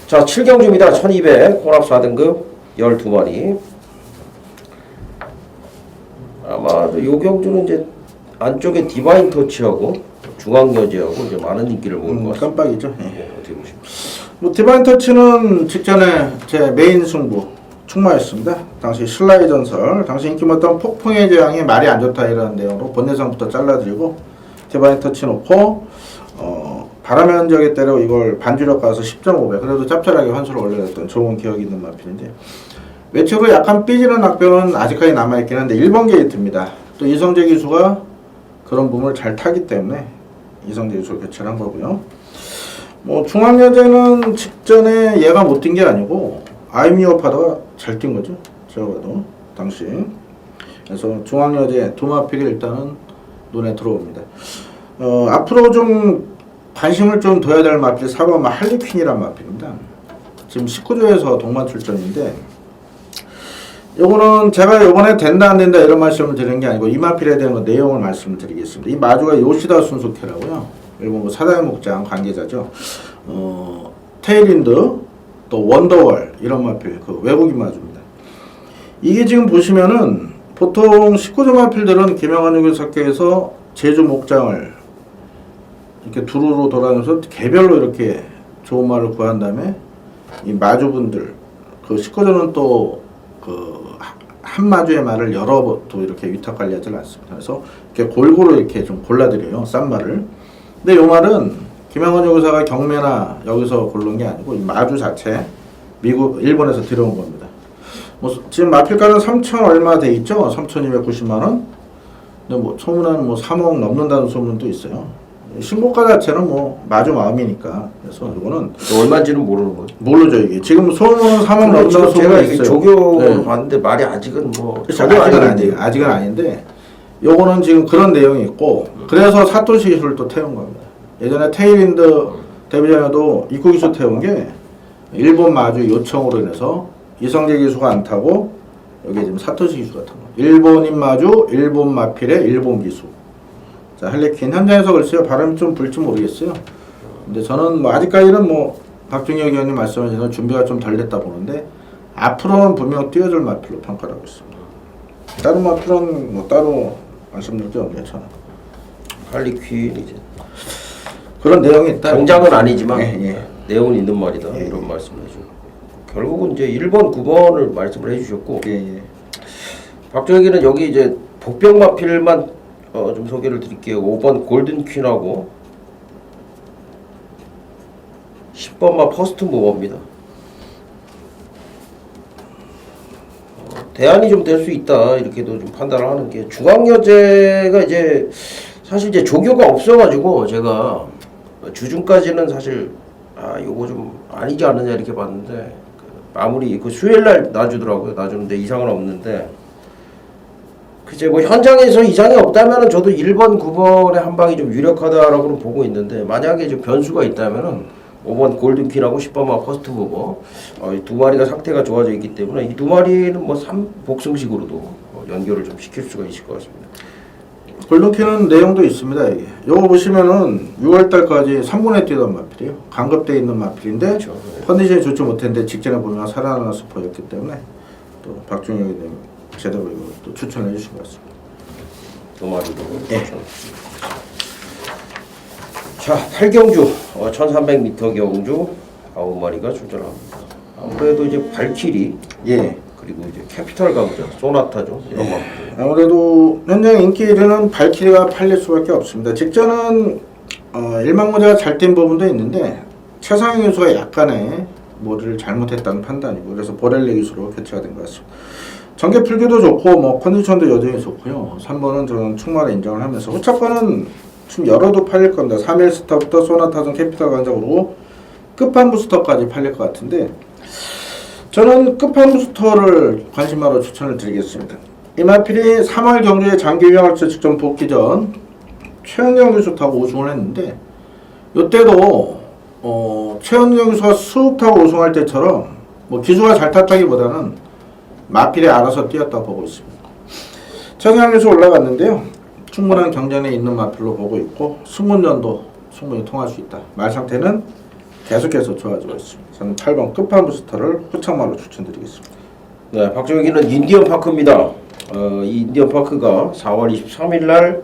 자 7경주입니다. 1200 혼합 4등급 12마리. 아마 요 경주는 이제 안쪽에 디바인 터치하고 중앙여제하고 이제 많은 인기를 모은 것 같습니다. 깜빡이죠. 어떻게 보십니까? 뭐 디바인 터치는 직전에 제 메인 승부 충마였습니다. 당시 신라의 전설, 당시 인기 많던 폭풍의 재앙이 말이 안 좋다 이런 내용으로 본내상부터 잘라드리고 디바인 터치 놓고 바람의 흔적에 때려 이걸 반주력 가서 10.5배 그래도 짭짤하게 환수를 올려줬던 좋은 기억이 있는 마필인데 외측으로 약간 삐지는 악변은 아직까지 남아있긴 한데 1번 게이트입니다. 또 이성재 기수가 그런 부분을 잘 타기 때문에 이성재 기수를 교체를 한 거고요. 뭐 중앙여제는 직전에 얘가 못 뛴 게 아니고 아이미오파다가 잘 뛴 거죠. 제가 봐도 당시. 그래서 중앙여제 두 마필이 일단은 눈에 들어옵니다. 앞으로 좀 관심을 좀 둬야 될 마필이 4번 할리퀸이란 마필입니다. 지금 19조에서 동반 출전인데 요거는 제가 요번에 된다 안 된다 이런 말씀을 드리는 게 아니고 이 마필에 대한 내용을 말씀을 드리겠습니다. 이 마주가 요시다 순수케라고요. 일본 그 사다의 목장 관계자죠. 테일윈드 또 원더월 이런 마필 그 외국인 마주입니다. 이게 지금 보시면은 보통 19조 마필들은 김영환 유교사께에서 제주 목장을 이렇게 두루로 돌아다니면서 개별로 이렇게 좋은 말을 구한 다음에 이 마주분들 그 19조는 또 그 한 마주의 말을 여러 또 이렇게 위탁 관리하지 않습니다. 그래서 이렇게 골고루 이렇게 좀 골라드려요. 싼 말을. 근데 이 말은 김영원 요구사가 경매나 여기서 고른 게 아니고 이 마주 자체 미국 일본에서 들여온 겁니다. 뭐 지금 마필가는 3천 얼마 돼 있죠? 3,290만 원. 근데 뭐 소문은 뭐 3억 넘는다는 소문도 있어요. 신고가 자체는 뭐 마주 마음이니까 그래서 이거는 얼마인지는 모르는 거죠. 모르죠 이게. 지금 소문은 3억 넘는다는 제가 소문이 이게 있어요. 조교를 봤는데 말이 아직은 뭐 아직은 아닌데 요거는 지금 그런 내용이 있고 그래서 사토시 기술을 또 태운 겁니다. 예전에 테일윈드 데뷔전에도 입구 기수 태운 게 일본 마주 요청으로 인해서 이성재 기수가 안 타고 여기 지금 사토시 기수가 탄 거예요. 일본인 마주, 일본 마필의 일본 기수. 자, 할리퀸 현장에서 글쎄요 바람이 좀 불지 모르겠어요. 근데 저는 뭐 아직까지는 뭐 박준혁 의원님 말씀하신 준비가 좀 덜 됐다 보는데 앞으로는 분명 뛰어줄 마필로 평가를 하고 있습니다. 다른 마필은 뭐 따로 말씀드릴 게 없네요 저는. 할리퀸 이제 그런 내용이 있다. 당장은 아니지만 예. 내용은 있는 말이다. 예. 이런 말씀을 해주고 결국은 이제 1번, 9번을 말씀을 해주셨고 예. 박정희는 여기 이제 복병 마필만 좀 소개를 드릴게요. 5번 골든 퀸하고 10번 마 퍼스트 무버입니다. 대안이 좀 될 수 있다 이렇게도 좀 판단을 하는 게 중앙여제가 이제 사실 이제 조교가 없어가지고 제가 주중까지는 사실 요거 좀 아니지 않느냐 이렇게 봤는데 마무리 그 수요일날 놔주더라고요. 놔주는데 이상은 없는데 글쎄 뭐 현장에서 이상이 없다면은 저도 1번, 9번의 한 방이 좀 유력하다라고는 보고 있는데 만약에 좀 변수가 있다면은 5번 골든퀸하고 10번만 퍼스트 무버 이 두 마리가 상태가 좋아져 있기 때문에 이 두 마리는 뭐 3복승식으로도 연결을 좀 시킬 수가 있을 것 같습니다. 골든키는 내용도 있습니다. 이게 요거 보시면은 6월달까지 3군에 뛰던 마필이에요. 강급돼 있는 마필인데 그렇죠. 컨디션이 좋지 못했는데 직전에 보면 살아나는 스포였기 때문에 또 박준혁 의원님 제대로 이거 또 추천해 주신 것 같습니다. 두 마리도 네. 자 8경주 1300m 경주 9마리가 출전합니다. 아무래도 이제 발키리 예. 그리고 이제 캐피탈 강자 소나타죠 이런 거. 아무래도 현장 인기 1위는 발키리가 팔릴 수밖에 없습니다. 직전은 일망모자가 잘 뛴 부분도 있는데 최상위 기수가 약간의 뭐를 잘못했다는 판단이고 그래서 보렐레 기수로 교체가 된 것 같습니다. 전개 풀기도 좋고 뭐 컨디션도 여전히 좋고요. 3번은 저는 충분히 인정을 하면서 후차권은 지금 열어도 팔릴 겁니다. 3일 스타부터 소나타전 캐피탈 강자로 끝판 부스터까지 팔릴 것 같은데 저는 끝판 부스터를 관심하러 추천을 드리겠습니다. 이 마필이 3월 경주에 장기 유형학자 직전 복귀 전 최은경 교수 타고 우승을 했는데 이때도 최은경 교수가 수욱 타고 우승할 때처럼 뭐 기수가 잘 탔다기보다는 마필이 알아서 뛰었다 보고 있습니다. 최은경 교수 올라갔는데요. 충분한 경쟁에 있는 마필로 보고 있고 승문전도 충분히 통할 수 있다. 말 상태는 계속해서 좋아지고 있습니다. 저는 8번 끝판 부스터를 후창말로 추천드리겠습니다. 네, 박정희는 인디언 파크입니다. 이 인디언 파크가 4월 23일 날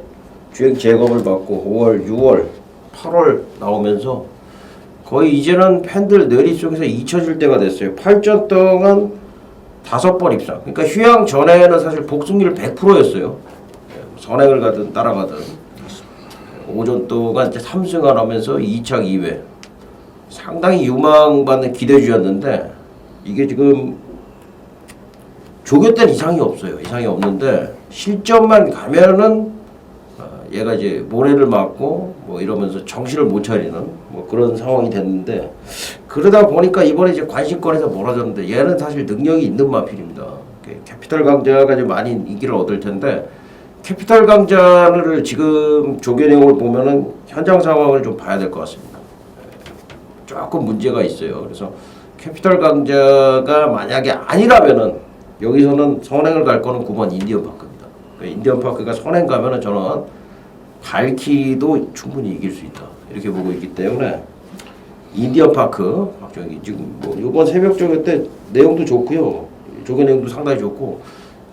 주행 재검을 받고 5월, 6월, 8월 나오면서 거의 이제는 팬들 뇌리 속에서 잊혀질 때가 됐어요. 8전 동안 5번 입상. 그러니까 휴양 전에는 사실 복승률 100%였어요. 선행을 가든 따라가든 5전 동안 이제 3승을 하면서 2착 2회. 상당히 유망받는 기대주였는데 이게 지금 조교 때는 이상이 없어요. 이상이 없는데 실전만 가면은 얘가 이제 모래를 맞고 뭐 이러면서 정신을 못 차리는 뭐 그런 상황이 됐는데 그러다 보니까 이번에 이제 관심권에서 멀어졌는데 얘는 사실 능력이 있는 마필입니다. 캐피탈 강자가 좀 많이 인기를 얻을 텐데 캐피탈 강자를 지금 조교 내용을 보면은 현장 상황을 좀 봐야 될 것 같습니다. 조금 문제가 있어요. 그래서 캐피탈 강자가 만약에 아니라면은 여기서는 선행을 갈 거는 9번 인디언 파크입니다. 인디언 파크가 선행 가면은 저는 발키리도 충분히 이길 수 있다 이렇게 보고 있기 때문에 인디언 파크 박정희 지금 뭐 이번 새벽 조교 때 내용도 좋고요. 조교 내용도 상당히 좋고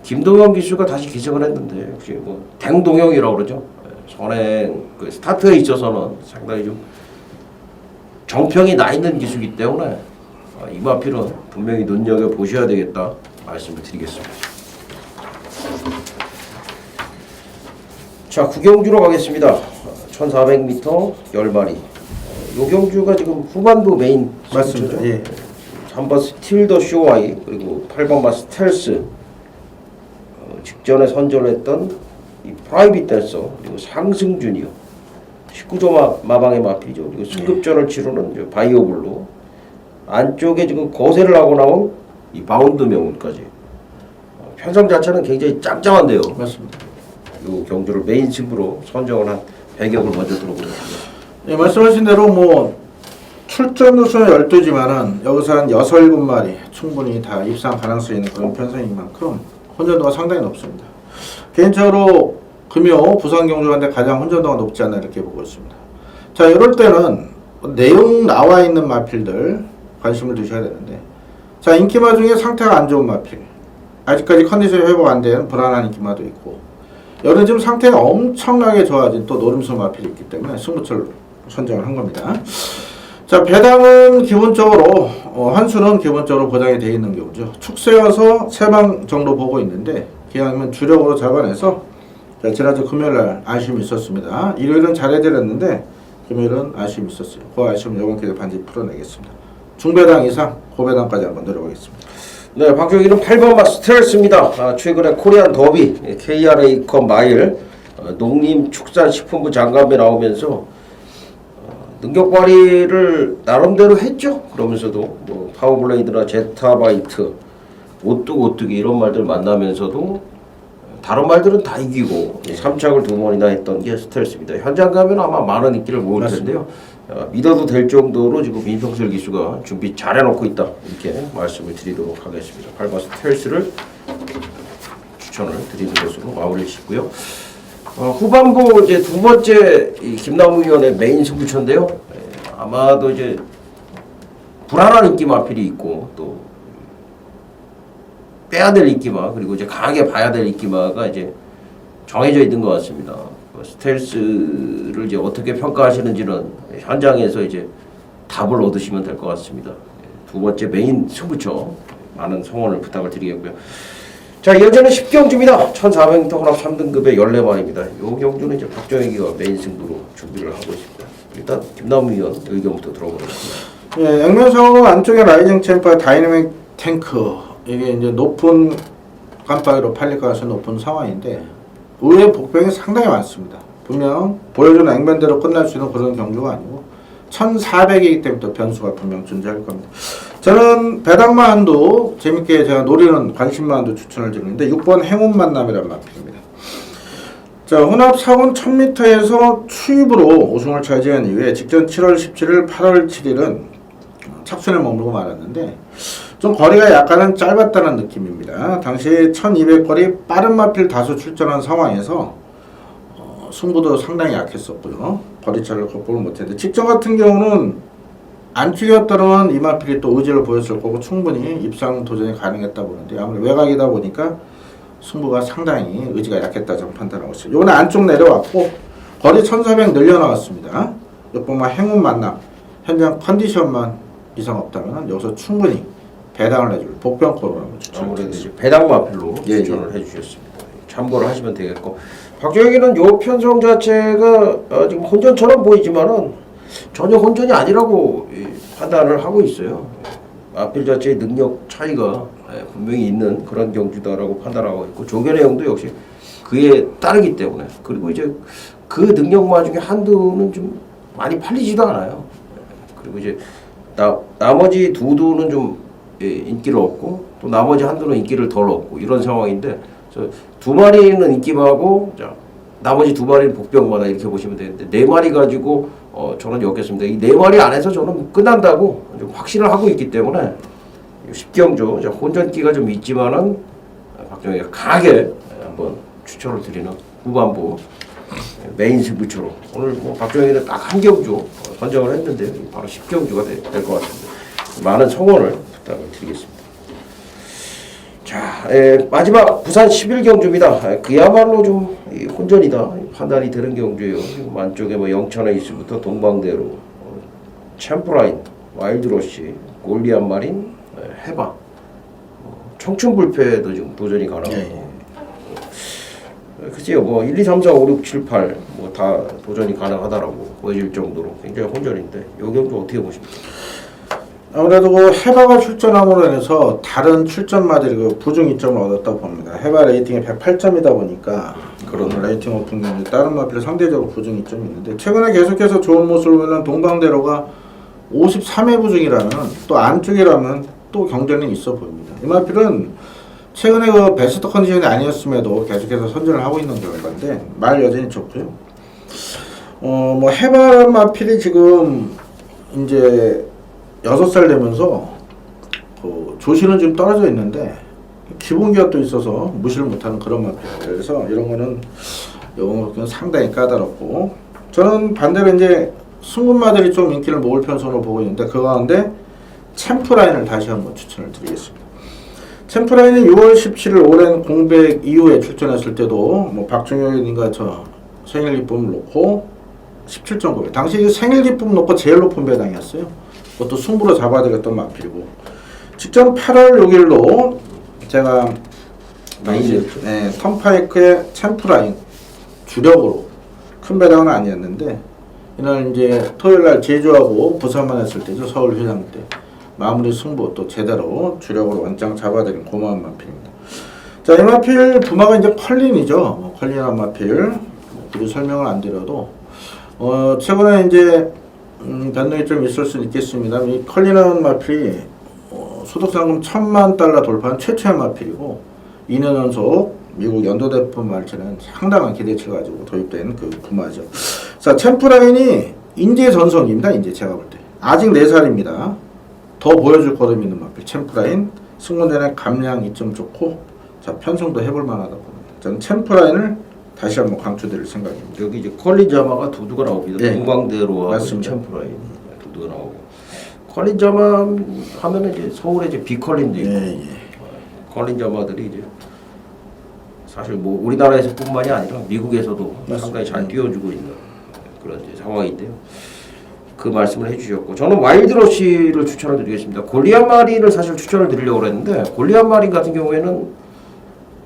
김동현 기수가 다시 기승을 했는데 역시 뭐 댕동형이라고 그러죠. 선행 그 스타트에 있어서는 상당히 좀 정평이 나 있는 기수이기 때문에 이 마필은 분명히 눈여겨 보셔야 되겠다 말씀을 드리겠습니다. 자, 구경주로 가겠습니다. 1400m 10마리. 요 경주가 지금 후반부 메인 맞습니다. 예. 3번 스틸 더 쇼와이 그리고 8번 스텔스 직전에 선전했던 이 프라이빗 댄서 그리고 상승 주니어 19조 마방의 마필이죠. 그리고 승급전을 치르는 이제 바이오 블루 안쪽에 지금 거세를 하고 나온 이 바운드 명운까지 편성 자체는 굉장히 짱짱한데요. 맞습니다. 이 경주를 메인 승부로 선정을 한 배경을 먼저 들어보겠습니다. 예, 말씀하신 대로 뭐 출전 누수는 12지만은 여기서 한 6, 7마리 충분히 다 입상 가능성이 있는 그런 편성인 만큼 혼전도가 상당히 높습니다. 개인적으로 금요 부산 경주한테 가장 혼전도가 높지 않나 이렇게 보고 있습니다. 자, 이럴 때는 내용 나와 있는 마필들 관심을 두셔야 되는데 자, 인기마 중에 상태가 안 좋은 마필 아직까지 컨디션이 회복 안 된 불안한 인기마도 있고 여름 지금 상태가 엄청나게 좋아진 또 노림수 마필이 있기 때문에 승부처를 선정을 한 겁니다. 자, 배당은 기본적으로 환수는 기본적으로 보장이 되어 있는 경우죠. 축세여서 3방 정도 보고 있는데 기왕이면 주력으로 잡아내서 자, 지난주 금요일날 아쉬움이 있었습니다. 일요일은 잘해드렸는데 금요일은 아쉬움이 있었어요. 그 아쉬움 이번 기회에 반드시 풀어내겠습니다. 중배당 이상 고배당까지 한번 노려보겠습니다. 네, 박종일은 8번마 스트레스입니다. 최근에 코리안 더비 KRA컵 마일 농림축산식품부 장갑에 나오면서 능력 발휘를 나름대로 했죠. 그러면서도 뭐 파워블레이드나 제타바이트, 오뚜기 이런 말들 만나면서도 다른 말들은 다 이기고 3착을 2번이나 했던 게 스트레스입니다. 현장 가면 아마 많은 인기를 모을 텐데요. 믿어도 될 정도로 지금 임평철 기수가 준비 잘 해놓고 있다, 이렇게 말씀을 드리도록 하겠습니다. 8번 스텔스를 추천을 드리는 것으로 마무리를 짓고요. 후반부 이제 두 번째 이 김남우 위원의 메인 승부처인데요. 아마도 이제 불안한 인기 마필이 있고 또 빼야 될 인기마, 그리고 이제 강하게 봐야 될 인기마가 이제 정해져 있는 것 같습니다. 스텔스를 이제 어떻게 평가하시는지는 현장에서 이제 답을 얻으시면 될 것 같습니다. 두 번째 메인 승부처 많은 성원을 부탁을 드리겠고요. 자, 이어지는 10경주입니다. 1400m 혼합 3등급의 14마리입니다. 이 경주는 이제 박정희가 메인 승부로 준비를 하고 있습니다. 일단 김남우 위원 의견부터 들어보겠습니다. 예, 액면상으로 안쪽에 라이징 챔퍼 다이내믹 탱크, 이게 이제 높은 깜빡이로 팔릴 것 같은 높은 상황인데 의외의 복병이 상당히 많습니다. 분명 보여주는 액면대로 끝날 수 있는 그런 경주가 아니고 1400이기 때문에 또 변수가 분명 존재할 겁니다. 저는 배당만도 재밌게 제가 노리는 관심만도 추천을 드리는데 6번 행운 만남이라는 마필입니다. 자, 혼합 4군 1000m에서 추입으로 우승을 차지한 이후에 직전 7월 17일, 8월 7일은 착순에 머물고 말았는데 좀 거리가 약간은 짧았다는 느낌입니다. 당시 1200거리 빠른 마필 다수 출전한 상황에서 승부도 상당히 약했었고요. 거리차를 극복을 못했는데 직전 같은 경우는 안 튀겼더라면 이 마필이 또 의지를 보였을 거고 충분히 입상 도전이 가능했다 보는데 아무래도 외곽이다 보니까 승부가 상당히 의지가 약했다 저는 판단하고 있어요. 이번에 안쪽 내려왔고 거리 1400 늘려나왔습니다. 6번만 행운 만남 현장 컨디션만 이상 없다면 여기서 충분히 배당을 해줄 복병코로 한번 추천드리겠습니다. 배당 마필로 추천을 해주셨습니다. 참고를 하시면 되겠고, 박정희는 요 편성 자체가 지금 혼전처럼 보이지만은 전혀 혼전이 아니라고 판단을 하고 있어요. 마필 자체의 능력 차이가 분명히 있는 그런 경주다라고 판단하고 있고, 조견의 형도 역시 그에 따르기 때문에, 그리고 이제 그 능력마 중에 한두는 좀 많이 팔리지도 않아요. 그리고 이제 나머지 두 두는 좀 인기를 얻고 또 나머지 한두는 인기를 덜 얻고 이런 상황인데, 두 마리는 인기마고 나머지 두 마리는 복병마다 이렇게 보시면 되는데, 네 마리 가지고 저는 엮겠습니다. 이 네 마리 안에서 저는 끝난다고 좀 확신을 하고 있기 때문에 10경주 혼전기가 좀 있지만은 박정희가 강하게 한번 추천을 드리는 후반부 메인 승부처로 오늘 뭐 박정희는 딱 한 경주 선정을 했는데 바로 10경주가 될 것 같습니다. 많은 성원을 부탁을 드리겠습니다. 자, 마지막 부산 11경주입니다. 그야말로 좀 혼전이다 판단이 되는 경주예요. 지금 안쪽에 뭐 영천에이스부터 동방대로, 챔프라인, 와일드러시, 골리안 마린, 해바, 청춘불패도 지금 도전이 가능하고, 그치요, 뭐 1, 2, 3, 4, 5, 6, 7, 8 뭐 다 도전이 가능하다라고 보여질 정도로 굉장히 혼전인데, 이 경주 어떻게 보십니까? 아무래도 그 해바가 출전함으로 인해서 다른 출전마들이 그 부중 이점을 얻었다고 봅니다. 해바 레이팅이 108점이다 보니까 그런 레이팅 높은 경우 다른 마필 상대적으로 부중 이점이 있는데, 최근에 계속해서 좋은 모습을 보이는 동방대로가 53회 부중이라면 또 안쪽이라면 또 경쟁력이 있어 보입니다. 이 마필은 최근에 그 베스트 컨디션이 아니었음에도 계속해서 선전을 하고 있는 결과인데 말 여전히 좋고요. 뭐 해바 마필이 지금 이제 6살 되면서 그 조실은 좀 떨어져 있는데 기본기가 또 있어서 무시를 못하는 그런 마필이에요. 그래서 이런 거는 영어로는 상당히 까다롭고, 저는 반대로 이제 승군마들이 좀 인기를 모을 편성으로 보고 있는데 그 가운데 챔프라인을 다시 한번 추천을 드리겠습니다. 챔프라인은 6월 17일 오랜 공백 이후에 출전했을 때도 뭐 박종혁님과 저 생일 기쁨을 놓고 17.9배. 당시 생일 기쁨 놓고 제일 높은 배당이었어요. 그것도 승부로 잡아드렸던 마필이고, 직전 8월 6일로 제가 턴파이크의 챔프라인 주력으로 큰 배당은 아니었는데, 이날 이제 토요일날 제주하고 부산만 했을 때죠. 서울 회장 때 마무리 승부 또 제대로 주력으로 원장 잡아드린 고마운 마필입니다. 자, 이 마필 부마가 이제 컬린이죠. 컬린한 마필 그리고 설명을 안 드려도 최근에 이제 변동이 좀 있을 수는 있겠습니다. 이 컬린한 마필이 소득상금 $10,000,000 돌파한 최초의 마필이고 2년 연속 미국 연도대품 말처는 상당한 기대치를 가지고 도입된 그 부마죠. 자, 챔프라인이 인재 전성기입니다. 이제 제가 볼 때 아직 4살입니다. 더 보여줄 거름이 있는 마필 챔프라인. 승무대내 감량 이점 좋고, 자, 편성도 해볼 만하다 봅니다. 저는 챔프라인을 다시 한번 강조드릴 생각입니다. 여기 이제 컬린 자마가 두두가 나옵니다. 예. 동광대로하고 맞습니다. 챔프라인 두두가 나오고, 컬린 자마 하면은 이제 서울에 이제 비컬린도 있고, 컬린 자마들이 이제 사실 뭐 우리나라에서뿐만이 아니라 미국에서도 상당히 잘 띄워주고 있는 그런 이제 상황인데요. 그 말씀을 해주셨고, 저는 와일드러시를 추천을 드리겠습니다. 골리앗 마린을 사실 추천을 드리려고 했는데, 골리앗 마린 같은 경우에는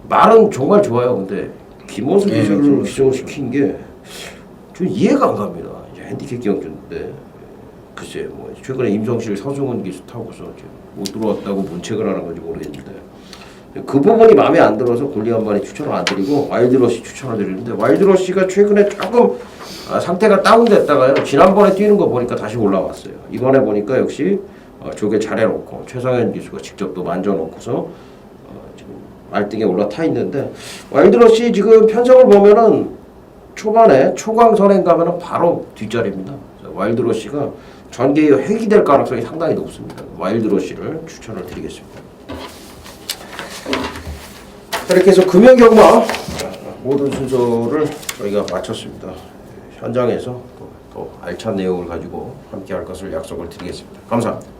말은 정말 좋아요. 근데 김호수 기자를 기정을 시킨 게 좀 이해가 안 갑니다. 이제 핸디캡 경주인데 글쎄 뭐 최근에 임성실 서승훈 기수 타고서 이제 못 들어왔다고 문책을 하는 건지 모르겠는데, 그 부분이 마음에 안 들어서 골리앗 마린 추천을 안 드리고 와일드러시 추천을 드리는데, 와일드러시가 최근에 조금 상태가 다운됐다가요, 지난번에 뛰는 거 보니까 다시 올라왔어요. 이번에 보니까 역시 조개 잘 해놓고 최상현 기수가 직접 또 만져놓고서 지금 말등에 올라타 있는데, 와일드러시 지금 편성을 보면은 초반에 초강 선행 가면은 바로 뒷자리입니다. 와일드러시가 전개의 핵이 될 가능성이 상당히 높습니다. 와일드러시를 추천을 드리겠습니다. 이렇게 해서 금연경마 모든 순서를 저희가 마쳤습니다. 현장에서 또 알찬 내용을 가지고 함께 할 것을 약속을 드리겠습니다. 감사합니다.